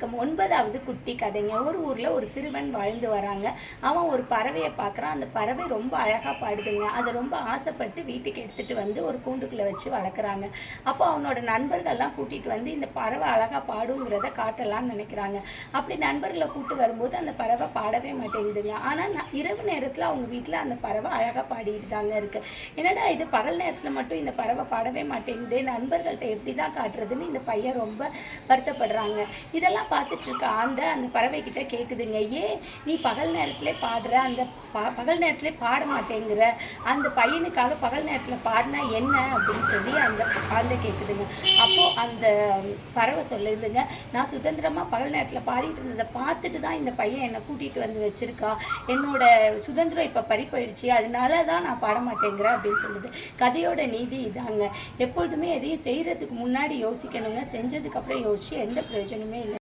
9வது குட்டி கதைங்க. ஒரு ஊர்ல ஒரு சிறுவன் வாழ்ந்து வராங்க. அவன் ஒரு பறவைய பார்க்குறான். அந்த பறவை ரொம்ப அழகா பாடுதுங்க. அத ரொம்ப ஆசைப்பட்டு வீட்டுக்கு எடுத்துட்டு வந்து ஒரு கூண்டுக்குள்ள வச்சு வளர்க்குறாங்க. அப்போ அவனோட நண்பர்கள்லாம் கூட்டிட்டு வந்து இந்த பறவை அழகா பாடுங்கிறத காட்டலாம்னு நினைக்கிறாங்க. அப்படி நண்பர்கள கூட்டு வரும்போது அந்த பறவை பாடவே மாட்டேங்குதுங்க. ஆனா இரவு நேரத்துல அவங்க வீட்ல அந்த பறவை அழகா பாடிட்டு தாங்க இருக்கு. என்னடா இது பகல் நேரத்துல மட்டும் இந்த பறவை பாடவே மாட்டேங்குதே, நண்பர்கள்ட்ட எப்படி தான் காட்டுறதுன்னு இந்த பையன் ரொம்ப வருத்தப்படுறாங்க. இதெல்லாம் பார்த்துட்டு இருக்க அந்த பறவைக்கிட்ட கேட்குதுங்க, ஏன் நீ பகல் நேரத்திலே பாடுற, அந்த பகல் நேரத்திலே பாட மாட்டேங்கிற, அந்த பையனுக்காக பகல் நேரத்தில் பாடினா என்ன அப்படின்னு சொல்லி அந்த ஆந்தை கேட்குதுங்க. அப்போது அந்த பறவை சொல்லுதுங்க, நான் சுதந்திரமாக பகல் நேரத்தில் பாடிட்டு இருந்ததை பார்த்துட்டு தான் இந்த பையன் என்னை கூட்டிகிட்டு வந்து வச்சுருக்கா, என்னோட சுதந்திரம் இப்போ பறி போயிடுச்சு, அதனால தான் நான் பாட மாட்டேங்கிறேன் அப்படின்னு சொல்லுது. கதையோட நீதி இதாங்க, எப்பொழுதுமே எதையும் செய்கிறதுக்கு முன்னாடி யோசிக்கணுங்க, செஞ்சதுக்கப்புறம் யோசிச்சு எந்த பிரயோஜனமே இல்லை.